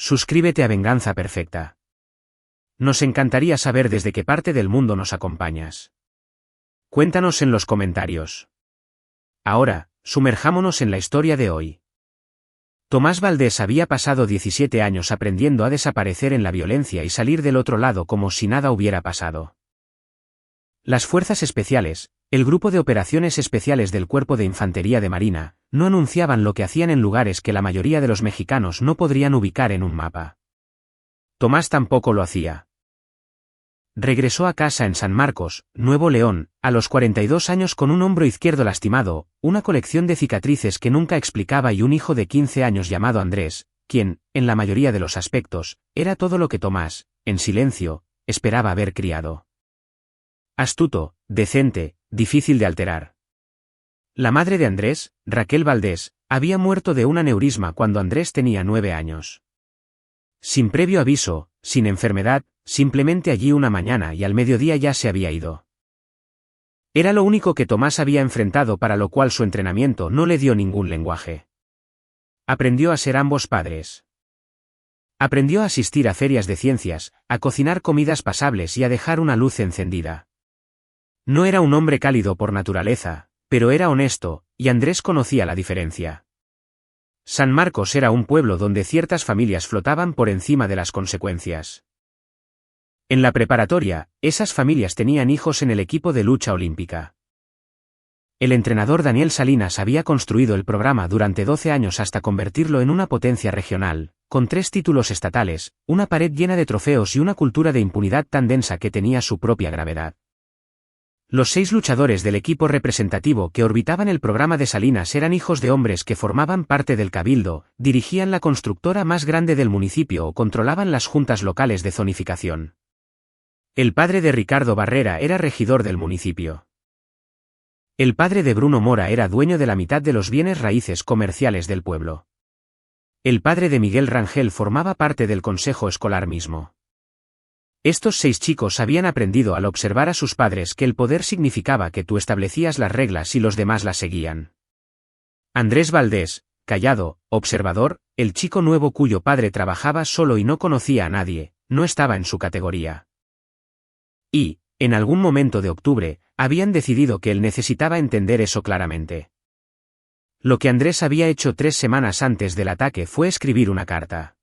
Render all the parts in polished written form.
suscríbete a Venganza Perfecta. Nos encantaría saber desde qué parte del mundo nos acompañas. Cuéntanos en los comentarios. Ahora, sumerjámonos en la historia de hoy. Tomás Valdés había pasado 17 años aprendiendo a desaparecer en la violencia y salir del otro lado como si nada hubiera pasado. Las Fuerzas Especiales, el Grupo de Operaciones Especiales del Cuerpo de Infantería de Marina, no anunciaban lo que hacían en lugares que la mayoría de los mexicanos no podrían ubicar en un mapa. Tomás tampoco lo hacía. Regresó a casa en San Marcos, Nuevo León, a los 42 años con un hombro izquierdo lastimado, una colección de cicatrices que nunca explicaba y un hijo de 15 años llamado Andrés, quien, en la mayoría de los aspectos, era todo lo que Tomás, en silencio, esperaba haber criado. Astuto, decente, difícil de alterar. La madre de Andrés, Raquel Valdés, había muerto de un aneurisma cuando Andrés tenía 9 años. Sin previo aviso, sin enfermedad, simplemente allí una mañana y al mediodía ya se había ido. Era lo único que Tomás había enfrentado, para lo cual su entrenamiento no le dio ningún lenguaje. Aprendió a ser ambos padres. Aprendió a asistir a ferias de ciencias, a cocinar comidas pasables y a dejar una luz encendida. No era un hombre cálido por naturaleza, pero era honesto, y Andrés conocía la diferencia. San Marcos era un pueblo donde ciertas familias flotaban por encima de las consecuencias. En la preparatoria, esas familias tenían hijos en el equipo de lucha olímpica. El entrenador Daniel Salinas había construido el programa durante 12 años hasta convertirlo en una potencia regional, con 3 títulos estatales, una pared llena de trofeos y una cultura de impunidad tan densa que tenía su propia gravedad. Los 6 luchadores del equipo representativo que orbitaban el programa de Salinas eran hijos de hombres que formaban parte del cabildo, dirigían la constructora más grande del municipio o controlaban las juntas locales de zonificación. El padre de Ricardo Barrera era regidor del municipio. El padre de Bruno Mora era dueño de la mitad de los bienes raíces comerciales del pueblo. El padre de Miguel Rangel formaba parte del consejo escolar mismo. Estos 6 chicos habían aprendido al observar a sus padres que el poder significaba que tú establecías las reglas y los demás las seguían. Andrés Valdés, callado, observador, el chico nuevo cuyo padre trabajaba solo y no conocía a nadie, no estaba en su categoría. Y, en algún momento de octubre, habían decidido que él necesitaba entender eso claramente. Lo que Andrés había hecho 3 semanas antes del ataque fue escribir una carta.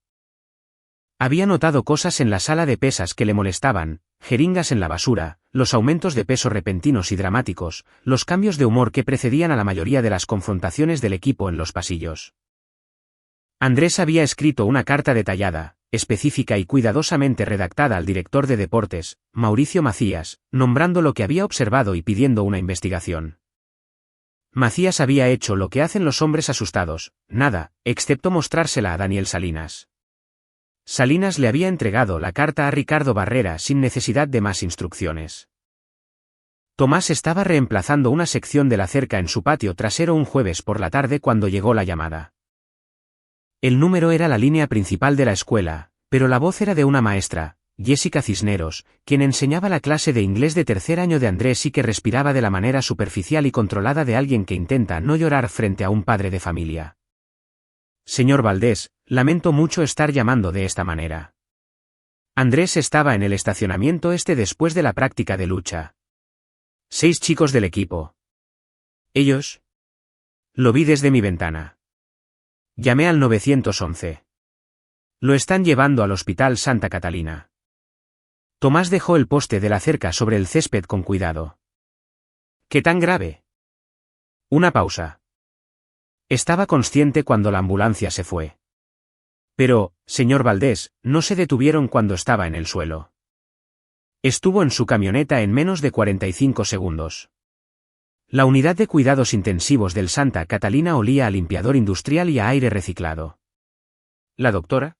Había notado cosas en la sala de pesas que le molestaban, jeringas en la basura, los aumentos de peso repentinos y dramáticos, los cambios de humor que precedían a la mayoría de las confrontaciones del equipo en los pasillos. Andrés había escrito una carta detallada, específica y cuidadosamente redactada al director de deportes, Mauricio Macías, nombrando lo que había observado y pidiendo una investigación. Macías había hecho lo que hacen los hombres asustados, nada, excepto mostrársela a Daniel Salinas. Salinas le había entregado la carta a Ricardo Barrera sin necesidad de más instrucciones. Tomás estaba reemplazando una sección de la cerca en su patio trasero un jueves por la tarde cuando llegó la llamada. El número era la línea principal de la escuela, pero la voz era de una maestra, Jessica Cisneros, quien enseñaba la clase de inglés de 3er año de Andrés y que respiraba de la manera superficial y controlada de alguien que intenta no llorar frente a un padre de familia. Señor Valdés, lamento mucho estar llamando de esta manera. Andrés estaba en el estacionamiento después de la práctica de lucha. 6 chicos del equipo. ¿Ellos? Lo vi desde mi ventana. Llamé al 911. Lo están llevando al Hospital Santa Catalina. Tomás dejó el poste de la cerca sobre el césped con cuidado. ¿Qué tan grave? Una pausa. Estaba consciente cuando la ambulancia se fue. Pero, señor Valdés, no se detuvieron cuando estaba en el suelo. Estuvo en su camioneta en menos de 45 segundos. La unidad de cuidados intensivos del Santa Catalina olía a limpiador industrial y a aire reciclado. ¿La doctora?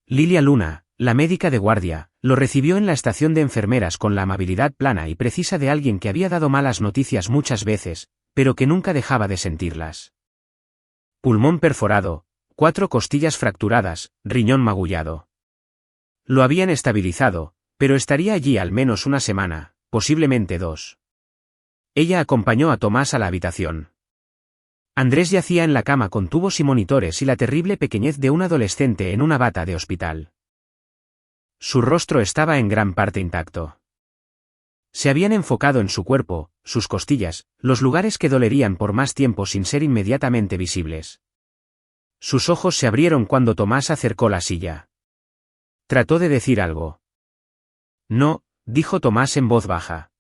Lilia Luna, la médica de guardia, lo recibió en la estación de enfermeras con la amabilidad plana y precisa de alguien que había dado malas noticias muchas veces, pero que nunca dejaba de sentirlas. Pulmón perforado, 4 costillas fracturadas, riñón magullado. Lo habían estabilizado, pero estaría allí al menos una semana, posiblemente 2. Ella acompañó a Tomás a la habitación. Andrés yacía en la cama con tubos y monitores y la terrible pequeñez de un adolescente en una bata de hospital. Su rostro estaba en gran parte intacto. Se habían enfocado en su cuerpo, sus costillas, los lugares que dolerían por más tiempo sin ser inmediatamente visibles. Sus ojos se abrieron cuando Tomás acercó la silla. Trató de decir algo. No, dijo Tomás en voz baja.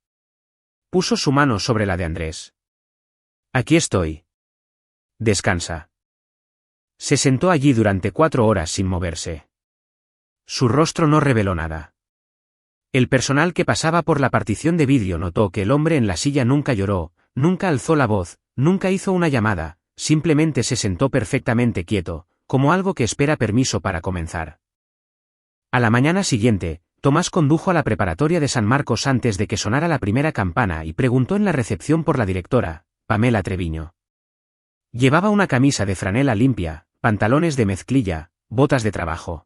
Puso su mano sobre la de Andrés. Aquí estoy. Descansa. Se sentó allí durante 4 horas sin moverse. Su rostro no reveló nada. El personal que pasaba por la partición de vidrio notó que el hombre en la silla nunca lloró, nunca alzó la voz, nunca hizo una llamada, simplemente se sentó perfectamente quieto, como algo que espera permiso para comenzar. A la mañana siguiente, Tomás condujo a la preparatoria de San Marcos antes de que sonara la primera campana y preguntó en la recepción por la directora, Pamela Treviño. Llevaba una camisa de franela limpia, pantalones de mezclilla, botas de trabajo.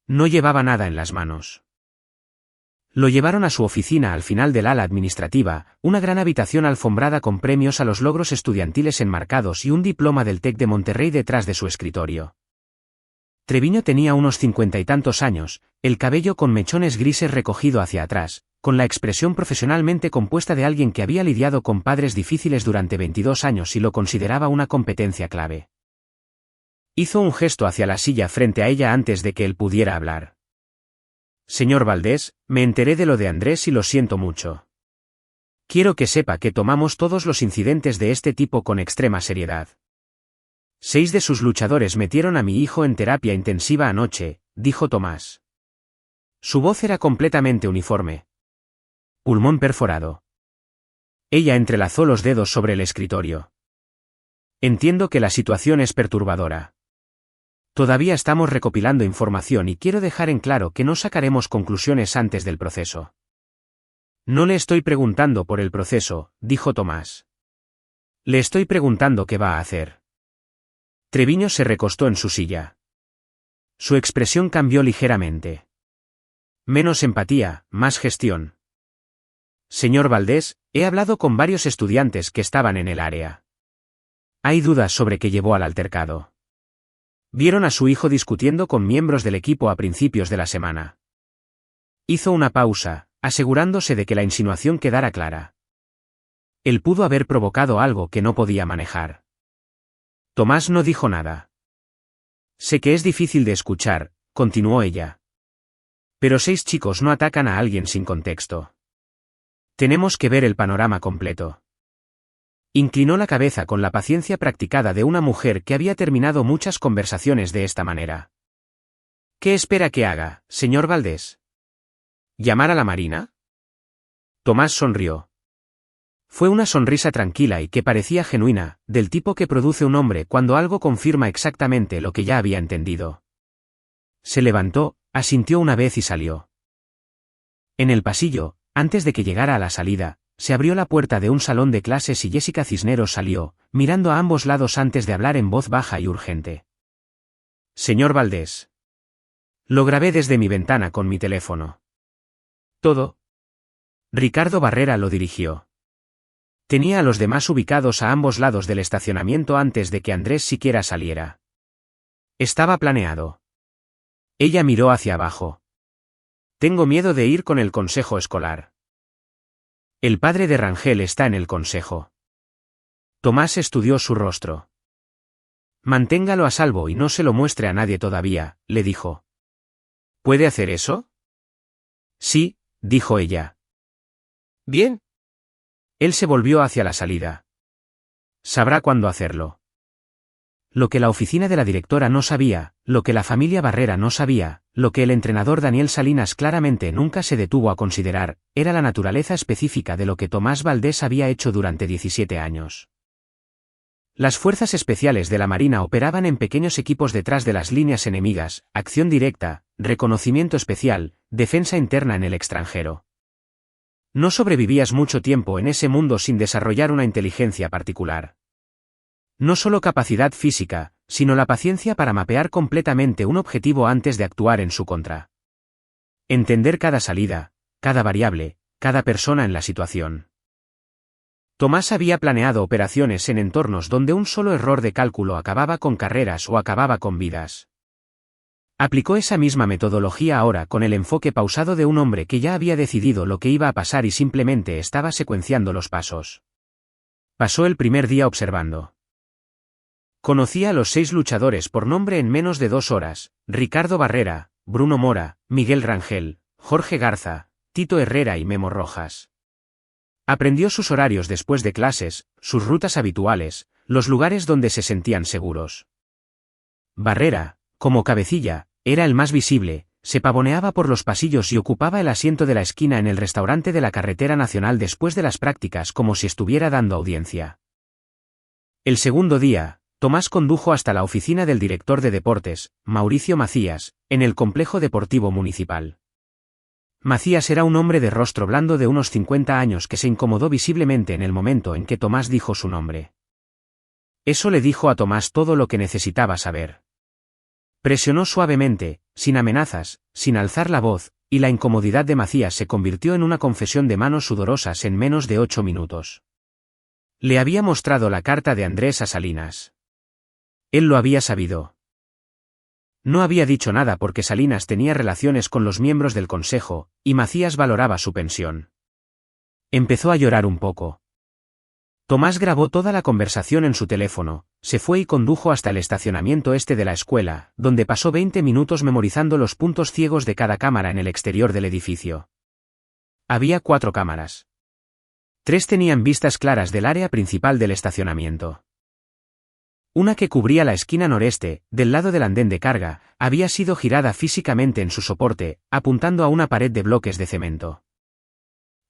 No llevaba nada en las manos. Lo llevaron a su oficina al final del ala administrativa, una gran habitación alfombrada con premios a los logros estudiantiles enmarcados y un diploma del TEC de Monterrey detrás de su escritorio. Treviño tenía unos 50 y tantos años, el cabello con mechones grises recogido hacia atrás, con la expresión profesionalmente compuesta de alguien que había lidiado con padres difíciles durante 22 años y lo consideraba una competencia clave. Hizo un gesto hacia la silla frente a ella antes de que él pudiera hablar. Señor Valdés, me enteré de lo de Andrés y lo siento mucho. Quiero que sepa que tomamos todos los incidentes de este tipo con extrema seriedad. 6 de sus luchadores metieron a mi hijo en terapia intensiva anoche, dijo Tomás. Su voz era completamente uniforme. Pulmón perforado. Ella entrelazó los dedos sobre el escritorio. Entiendo que la situación es perturbadora. Todavía estamos recopilando información y quiero dejar en claro que no sacaremos conclusiones antes del proceso. No le estoy preguntando por el proceso, dijo Tomás. Le estoy preguntando qué va a hacer. Treviño se recostó en su silla. Su expresión cambió ligeramente. Menos empatía, más gestión. Señor Valdés, he hablado con varios estudiantes que estaban en el área. Hay dudas sobre qué llevó al altercado. Vieron a su hijo discutiendo con miembros del equipo a principios de la semana. Hizo una pausa, asegurándose de que la insinuación quedara clara. Él pudo haber provocado algo que no podía manejar. Tomás no dijo nada. Sé que es difícil de escuchar, continuó ella. Pero 6 chicos no atacan a alguien sin contexto. Tenemos que ver el panorama completo. Inclinó la cabeza con la paciencia practicada de una mujer que había terminado muchas conversaciones de esta manera. ¿Qué espera que haga, señor Valdés? ¿Llamar a la Marina? Tomás sonrió. Fue una sonrisa tranquila y que parecía genuina, del tipo que produce un hombre cuando algo confirma exactamente lo que ya había entendido. Se levantó, asintió una vez y salió. En el pasillo, antes de que llegara a la salida, se abrió la puerta de un salón de clases y Jessica Cisneros salió, mirando a ambos lados antes de hablar en voz baja y urgente. Señor Valdés. Lo grabé desde mi ventana con mi teléfono. ¿Todo? Ricardo Barrera lo dirigió. Tenía a los demás ubicados a ambos lados del estacionamiento antes de que Andrés siquiera saliera. Estaba planeado. Ella miró hacia abajo. Tengo miedo de ir con el consejo escolar. El padre de Rangel está en el consejo. Tomás estudió su rostro. Manténgalo a salvo y no se lo muestre a nadie todavía, le dijo. ¿Puede hacer eso? Sí, dijo ella. Bien. Él se volvió hacia la salida. Sabrá cuándo hacerlo. Lo que la oficina de la directora no sabía, lo que la familia Barrera no sabía, lo que el entrenador Daniel Salinas claramente nunca se detuvo a considerar, era la naturaleza específica de lo que Tomás Valdés había hecho durante 17 años. Las fuerzas especiales de la Marina operaban en pequeños equipos detrás de las líneas enemigas, acción directa, reconocimiento especial, defensa interna en el extranjero. No sobrevivías mucho tiempo en ese mundo sin desarrollar una inteligencia particular. No solo capacidad física, sino la paciencia para mapear completamente un objetivo antes de actuar en su contra. Entender cada salida, cada variable, cada persona en la situación. Tomás había planeado operaciones en entornos donde un solo error de cálculo acababa con carreras o acababa con vidas. Aplicó esa misma metodología ahora con el enfoque pausado de un hombre que ya había decidido lo que iba a pasar y simplemente estaba secuenciando los pasos. Pasó el primer día observando. Conocía a los 6 luchadores por nombre en menos de 2 horas: Ricardo Barrera, Bruno Mora, Miguel Rangel, Jorge Garza, Tito Herrera y Memo Rojas. Aprendió sus horarios después de clases, sus rutas habituales, los lugares donde se sentían seguros. Barrera, como cabecilla, era el más visible, se pavoneaba por los pasillos y ocupaba el asiento de la esquina en el restaurante de la carretera nacional después de las prácticas como si estuviera dando audiencia. El segundo día, Tomás condujo hasta la oficina del director de deportes, Mauricio Macías, en el complejo deportivo municipal. Macías era un hombre de rostro blando de unos 50 años que se incomodó visiblemente en el momento en que Tomás dijo su nombre. Eso le dijo a Tomás todo lo que necesitaba saber. Presionó suavemente, sin amenazas, sin alzar la voz, y la incomodidad de Macías se convirtió en una confesión de manos sudorosas en menos de 8 minutos. Le había mostrado la carta de Andrés a Salinas. Él lo había sabido. No había dicho nada porque Salinas tenía relaciones con los miembros del consejo, y Macías valoraba su pensión. Empezó a llorar un poco. Tomás grabó toda la conversación en su teléfono, se fue y condujo hasta el estacionamiento este de la escuela, donde pasó 20 minutos memorizando los puntos ciegos de cada cámara en el exterior del edificio. Había 4 cámaras. 3 tenían vistas claras del área principal del estacionamiento. Una que cubría la esquina noreste, del lado del andén de carga, había sido girada físicamente en su soporte, apuntando a una pared de bloques de cemento.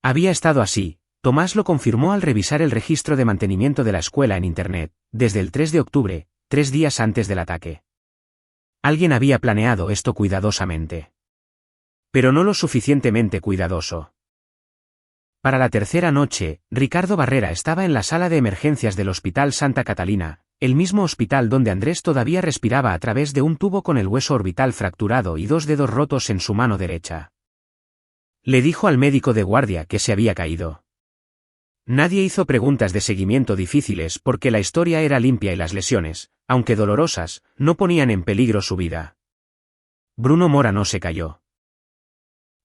Había estado así, Tomás lo confirmó al revisar el registro de mantenimiento de la escuela en Internet, desde el 3 de octubre, 3 días antes del ataque. Alguien había planeado esto cuidadosamente. Pero no lo suficientemente cuidadoso. Para la tercera noche, Ricardo Barrera estaba en la sala de emergencias del Hospital Santa Catalina, el mismo hospital donde Andrés todavía respiraba a través de un tubo con el hueso orbital fracturado y 2 dedos rotos en su mano derecha. Le dijo al médico de guardia que se había caído. Nadie hizo preguntas de seguimiento difíciles porque la historia era limpia y las lesiones, aunque dolorosas, no ponían en peligro su vida. Bruno Mora no se cayó.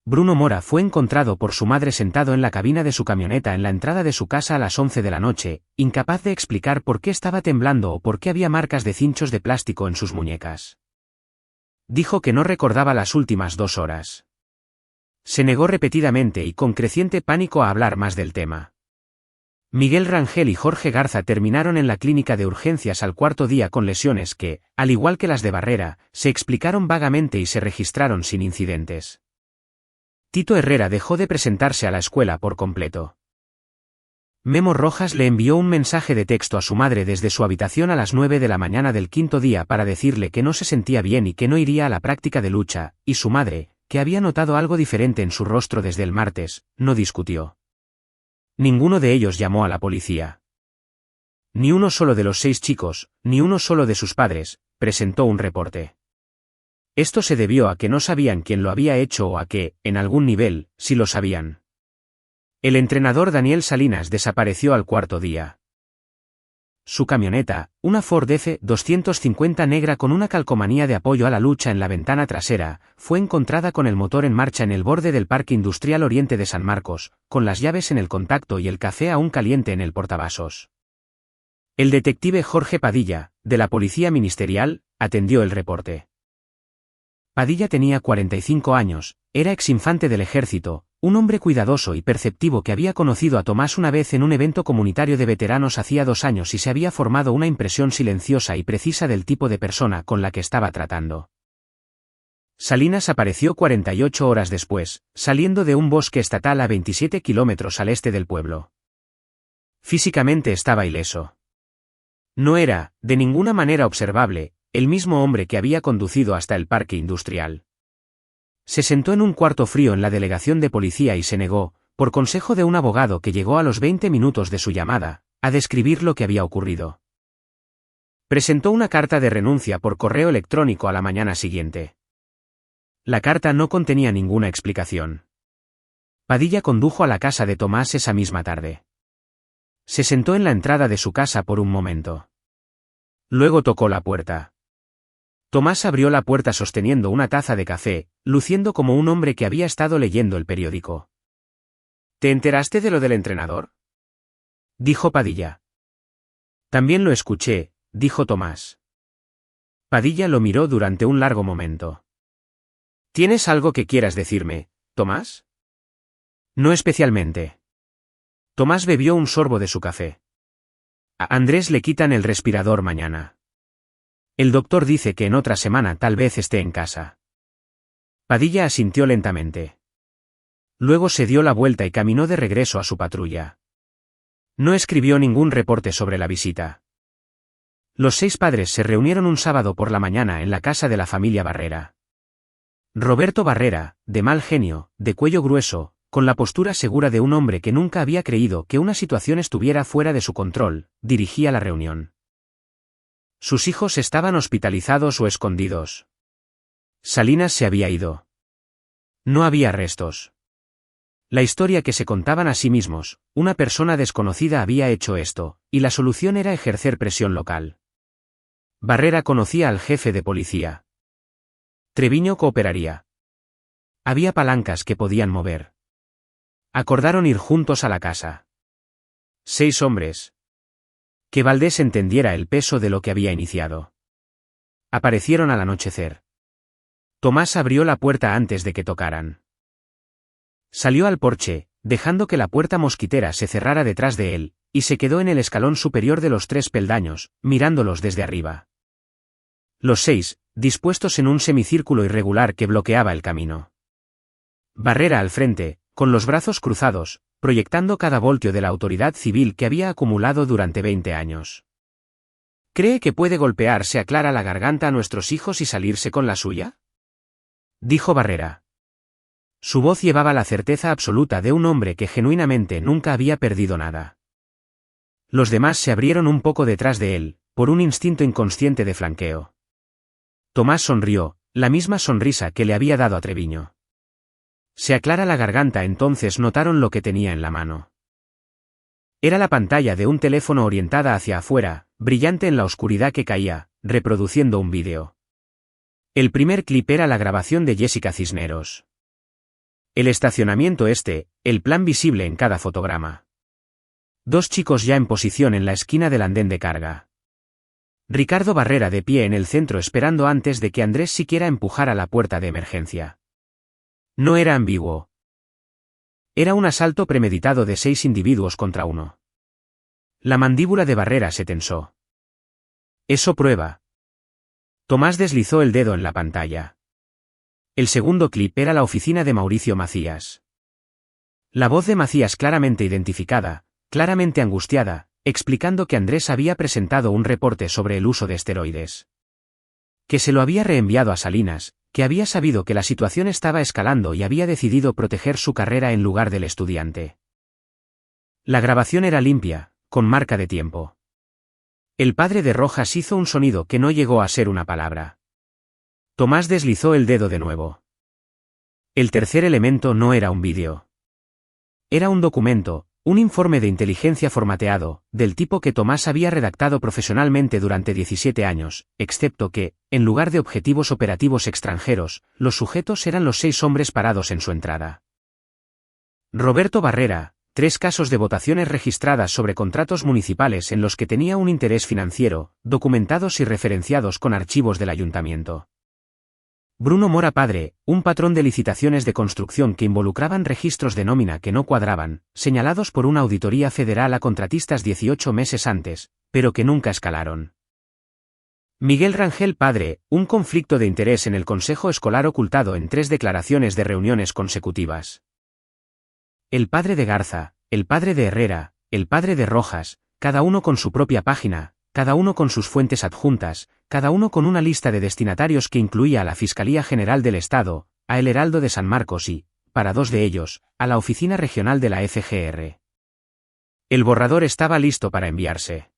Bruno Mora fue encontrado por su madre sentado en la cabina de su camioneta en la entrada de su casa a las 11 de la noche, incapaz de explicar por qué estaba temblando o por qué había marcas de cinchos de plástico en sus muñecas. Dijo que no recordaba las últimas 2 horas. Se negó repetidamente y con creciente pánico a hablar más del tema. Miguel Rangel y Jorge Garza terminaron en la clínica de urgencias al 4.º día con lesiones que, al igual que las de Barrera, se explicaron vagamente y se registraron sin incidentes. Tito Herrera dejó de presentarse a la escuela por completo. Memo Rojas le envió un mensaje de texto a su madre desde su habitación a las 9 de la mañana del 5.º día para decirle que no se sentía bien y que no iría a la práctica de lucha, y su madre, que había notado algo diferente en su rostro desde el martes, no discutió. Ninguno de ellos llamó a la policía. Ni uno solo de los 6 chicos, ni uno solo de sus padres, presentó un reporte. Esto se debió a que no sabían quién lo había hecho o a que, en algún nivel, sí lo sabían. El entrenador Daniel Salinas desapareció al 4.º día. Su camioneta, una Ford F-250 negra con una calcomanía de apoyo a la lucha en la ventana trasera, fue encontrada con el motor en marcha en el borde del Parque Industrial Oriente de San Marcos, con las llaves en el contacto y el café aún caliente en el portavasos. El detective Jorge Padilla, de la Policía Ministerial, atendió el reporte. Padilla tenía 45 años, era exinfante del ejército, un hombre cuidadoso y perceptivo que había conocido a Tomás una vez en un evento comunitario de veteranos hacía 2 años y se había formado una impresión silenciosa y precisa del tipo de persona con la que estaba tratando. Salinas apareció 48 horas después, saliendo de un bosque estatal a 27 kilómetros al este del pueblo. Físicamente estaba ileso. No era, de ninguna manera observable, el mismo hombre que había conducido hasta el parque industrial. Se sentó en un cuarto frío en la delegación de policía y se negó, por consejo de un abogado que llegó a los 20 minutos de su llamada, a describir lo que había ocurrido. Presentó una carta de renuncia por correo electrónico a la mañana siguiente. La carta no contenía ninguna explicación. Padilla condujo a la casa de Tomás esa misma tarde. Se sentó en la entrada de su casa por un momento. Luego tocó la puerta. Tomás abrió la puerta sosteniendo una taza de café, luciendo como un hombre que había estado leyendo el periódico. ¿Te enteraste de lo del entrenador?, dijo Padilla. También lo escuché, dijo Tomás. Padilla lo miró durante un largo momento. ¿Tienes algo que quieras decirme, Tomás? No especialmente. Tomás bebió un sorbo de su café. A Andrés le quitan el respirador mañana. El doctor dice que en otra semana tal vez esté en casa. Padilla asintió lentamente. Luego se dio la vuelta y caminó de regreso a su patrulla. No escribió ningún reporte sobre la visita. Los 6 padres se reunieron un sábado por la mañana en la casa de la familia Barrera. Roberto Barrera, de mal genio, de cuello grueso, con la postura segura de un hombre que nunca había creído que una situación estuviera fuera de su control, dirigía la reunión. Sus hijos estaban hospitalizados o escondidos. Salinas se había ido. No había restos. La historia que se contaban a sí mismos, una persona desconocida había hecho esto, y la solución era ejercer presión local. Barrera conocía al jefe de policía. Treviño cooperaría. Había palancas que podían mover. Acordaron ir juntos a la casa. 6 hombres. Que Valdés entendiera el peso de lo que había iniciado. Aparecieron al anochecer. Tomás abrió la puerta antes de que tocaran. Salió al porche, dejando que la puerta mosquitera se cerrara detrás de él, y se quedó en el escalón superior de los 3 peldaños, mirándolos desde arriba. Los 6, dispuestos en un semicírculo irregular que bloqueaba el camino. Barrera al frente, con los brazos cruzados, proyectando cada voltio de la autoridad civil que había acumulado durante 20 años. ¿Cree que puede golpearse a Clara la garganta a nuestros hijos y salirse con la suya?, dijo Barrera. Su voz llevaba la certeza absoluta de un hombre que genuinamente nunca había perdido nada. Los demás se abrieron un poco detrás de él, por un instinto inconsciente de flanqueo. Tomás sonrió, la misma sonrisa que le había dado a Treviño. Se aclara la garganta, entonces notaron lo que tenía en la mano. Era la pantalla de un teléfono orientada hacia afuera, brillante en la oscuridad que caía, reproduciendo un vídeo. El primer clip era la grabación de Jessica Cisneros. El estacionamiento el plan visible en cada fotograma. 2 chicos ya en posición en la esquina del andén de carga. Ricardo Barrera de pie en el centro esperando antes de que Andrés siquiera empujara la puerta de emergencia. No era ambiguo. Era un asalto premeditado de 6 individuos contra uno. La mandíbula de Barrera se tensó. Eso prueba. Tomás deslizó el dedo en la pantalla. El segundo clip era la oficina de Mauricio Macías. La voz de Macías claramente identificada, claramente angustiada, explicando que Andrés había presentado un reporte sobre el uso de esteroides. Que se lo había reenviado a Salinas, que había sabido que la situación estaba escalando y había decidido proteger su carrera en lugar del estudiante. La grabación era limpia, con marca de tiempo. El padre de Rojas hizo un sonido que no llegó a ser una palabra. Tomás deslizó el dedo de nuevo. El tercer elemento no era un vídeo. Era un documento, un informe de inteligencia formateado, del tipo que Tomás había redactado profesionalmente durante 17 años, excepto que, en lugar de objetivos operativos extranjeros, los sujetos eran los 6 hombres parados en su entrada. Roberto Barrera, 3 casos de votaciones registradas sobre contratos municipales en los que tenía un interés financiero, documentados y referenciados con archivos del ayuntamiento. Bruno Mora padre, un patrón de licitaciones de construcción que involucraban registros de nómina que no cuadraban, señalados por una auditoría federal a contratistas 18 meses antes, pero que nunca escalaron. Miguel Rangel padre, un conflicto de interés en el consejo escolar ocultado en 3 declaraciones de reuniones consecutivas. El padre de Garza, el padre de Herrera, el padre de Rojas, cada uno con su propia página, cada uno con sus fuentes adjuntas, cada uno con una lista de destinatarios que incluía a la Fiscalía General del Estado, a El Heraldo de San Marcos y, para 2 de ellos, a la Oficina Regional de la FGR. El borrador estaba listo para enviarse.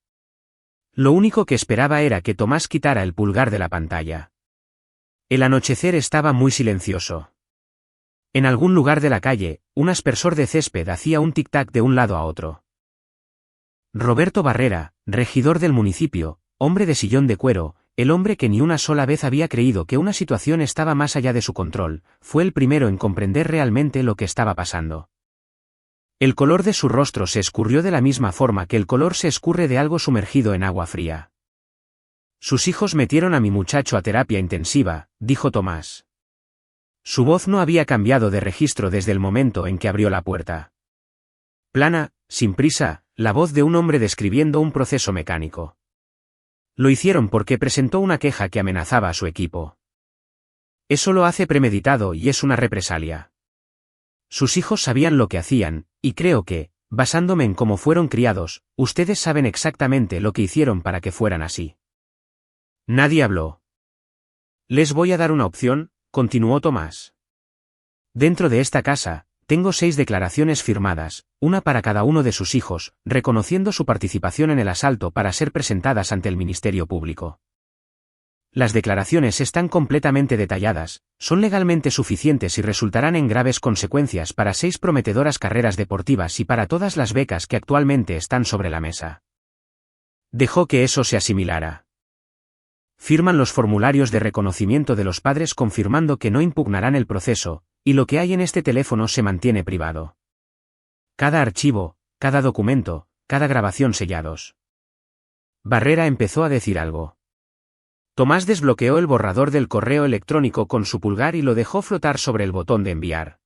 Lo único que esperaba era que Tomás quitara el pulgar de la pantalla. El anochecer estaba muy silencioso. En algún lugar de la calle, un aspersor de césped hacía un tic-tac de un lado a otro. Roberto Barrera, regidor del municipio, hombre de sillón de cuero, el hombre que ni una sola vez había creído que una situación estaba más allá de su control, fue el primero en comprender realmente lo que estaba pasando. El color de su rostro se escurrió de la misma forma que el color se escurre de algo sumergido en agua fría. Sus hijos metieron a mi muchacho a terapia intensiva, dijo Tomás. Su voz no había cambiado de registro desde el momento en que abrió la puerta. Plana, sin prisa, la voz de un hombre describiendo un proceso mecánico. Lo hicieron porque presentó una queja que amenazaba a su equipo. Eso lo hace premeditado y es una represalia. Sus hijos sabían lo que hacían, y creo que, basándome en cómo fueron criados, ustedes saben exactamente lo que hicieron para que fueran así. Nadie habló. Les voy a dar una opción, continuó Tomás. Dentro de esta casa, tengo 6 declaraciones firmadas, una para cada uno de sus hijos, reconociendo su participación en el asalto para ser presentadas ante el Ministerio Público. Las declaraciones están completamente detalladas, son legalmente suficientes y resultarán en graves consecuencias para 6 prometedoras carreras deportivas y para todas las becas que actualmente están sobre la mesa. Dejó que eso se asimilara. Firman los formularios de reconocimiento de los padres confirmando que no impugnarán el proceso, y lo que hay en este teléfono se mantiene privado. Cada archivo, cada documento, cada grabación sellados. Barrera empezó a decir algo. Tomás desbloqueó el borrador del correo electrónico con su pulgar y lo dejó flotar sobre el botón de enviar.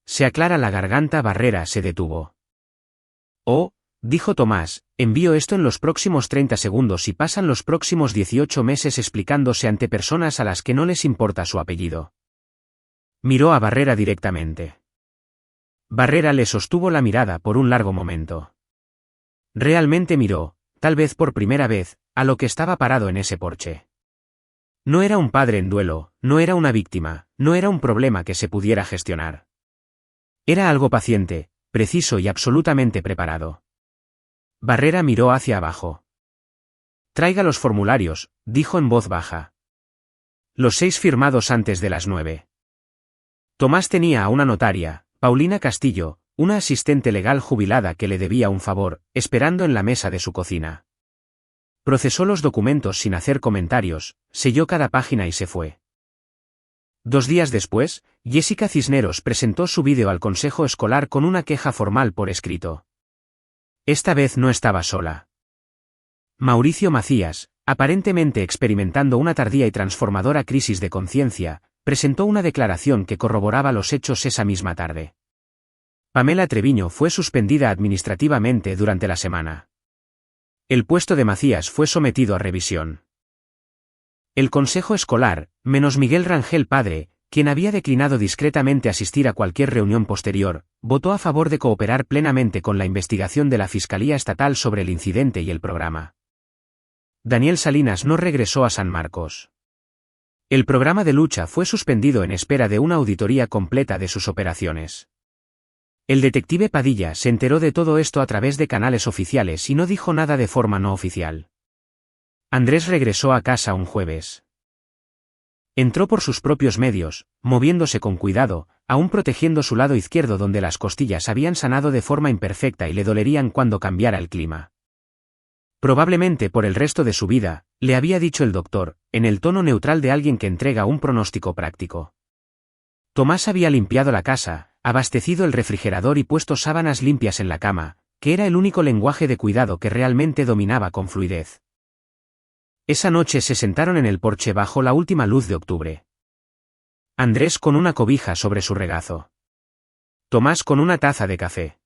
Se aclara la garganta. Barrera se detuvo. Oh, dijo Tomás, envío esto en los próximos 30 segundos y pasan los próximos 18 meses explicándose ante personas a las que no les importa su apellido. Miró a Barrera directamente. Barrera le sostuvo la mirada por un largo momento. Realmente miró, tal vez por primera vez, a lo que estaba parado en ese porche. No era un padre en duelo, no era una víctima, no era un problema que se pudiera gestionar. Era algo paciente, preciso y absolutamente preparado. Barrera miró hacia abajo. Traiga los formularios, dijo en voz baja. Los 6 firmados antes de las 9. Tomás tenía a una notaria, Paulina Castillo, una asistente legal jubilada que le debía un favor, esperando en la mesa de su cocina. Procesó los documentos sin hacer comentarios, selló cada página y se fue. 2 días después, Jessica Cisneros presentó su vídeo al consejo escolar con una queja formal por escrito. Esta vez no estaba sola. Mauricio Macías, aparentemente experimentando una tardía y transformadora crisis de conciencia, presentó una declaración que corroboraba los hechos esa misma tarde. Pamela Treviño fue suspendida administrativamente durante la semana. El puesto de Macías fue sometido a revisión. El consejo escolar, menos Miguel Rangel padre, quien había declinado discretamente asistir a cualquier reunión posterior, votó a favor de cooperar plenamente con la investigación de la Fiscalía Estatal sobre el incidente y el programa. Daniel Salinas no regresó a San Marcos. El programa de lucha fue suspendido en espera de una auditoría completa de sus operaciones. El detective Padilla se enteró de todo esto a través de canales oficiales y no dijo nada de forma no oficial. Andrés regresó a casa un jueves. Entró por sus propios medios, moviéndose con cuidado, aún protegiendo su lado izquierdo donde las costillas habían sanado de forma imperfecta y le dolerían cuando cambiara el clima. Probablemente por el resto de su vida, le había dicho el doctor, en el tono neutral de alguien que entrega un pronóstico práctico. Tomás había limpiado la casa, abastecido el refrigerador y puesto sábanas limpias en la cama, que era el único lenguaje de cuidado que realmente dominaba con fluidez. Esa noche se sentaron en el porche bajo la última luz de octubre. Andrés con una cobija sobre su regazo. Tomás con una taza de café.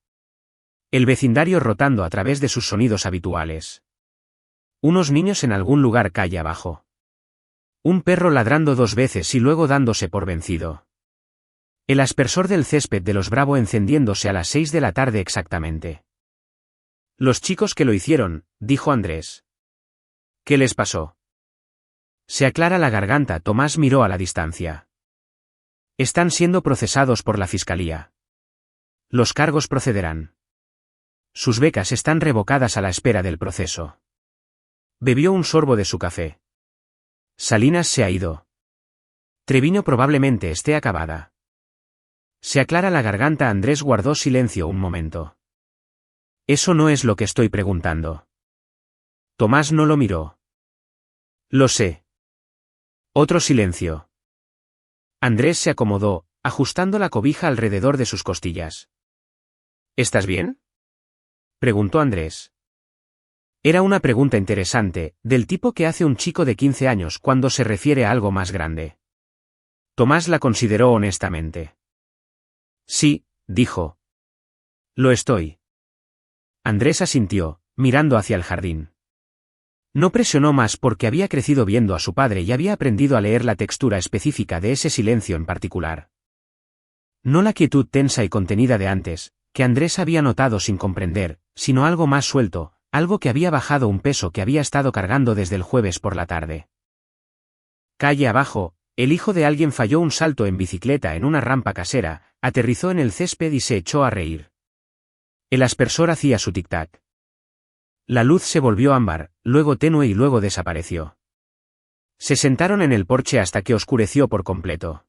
El vecindario rotando a través de sus sonidos habituales. Unos niños en algún lugar calle abajo. Un perro ladrando 2 veces y luego dándose por vencido. El aspersor del césped de los Bravo encendiéndose a las 6 de la tarde exactamente. Los chicos que lo hicieron, dijo Andrés. ¿Qué les pasó? Se aclara la garganta. Tomás miró a la distancia. Están siendo procesados por la fiscalía. Los cargos procederán. Sus becas están revocadas a la espera del proceso. Bebió un sorbo de su café. Salinas se ha ido. Treviño probablemente esté acabada. Se aclara la garganta. Andrés guardó silencio un momento. Eso no es lo que estoy preguntando. Tomás no lo miró. Lo sé. Otro silencio. Andrés se acomodó, ajustando la cobija alrededor de sus costillas. ¿Estás bien?, preguntó Andrés. Era una pregunta interesante, del tipo que hace un chico de 15 años cuando se refiere a algo más grande. Tomás la consideró honestamente. Sí, dijo. Lo estoy. Andrés asintió, mirando hacia el jardín. No presionó más porque había crecido viendo a su padre y había aprendido a leer la textura específica de ese silencio en particular. No la quietud tensa y contenida de antes, que Andrés había notado sin comprender, sino algo más suelto, algo que había bajado un peso que había estado cargando desde el jueves por la tarde. Calle abajo, el hijo de alguien falló un salto en bicicleta en una rampa casera, aterrizó en el césped y se echó a reír. El aspersor hacía su tic-tac. La luz se volvió ámbar, luego tenue y luego desapareció. Se sentaron en el porche hasta que oscureció por completo.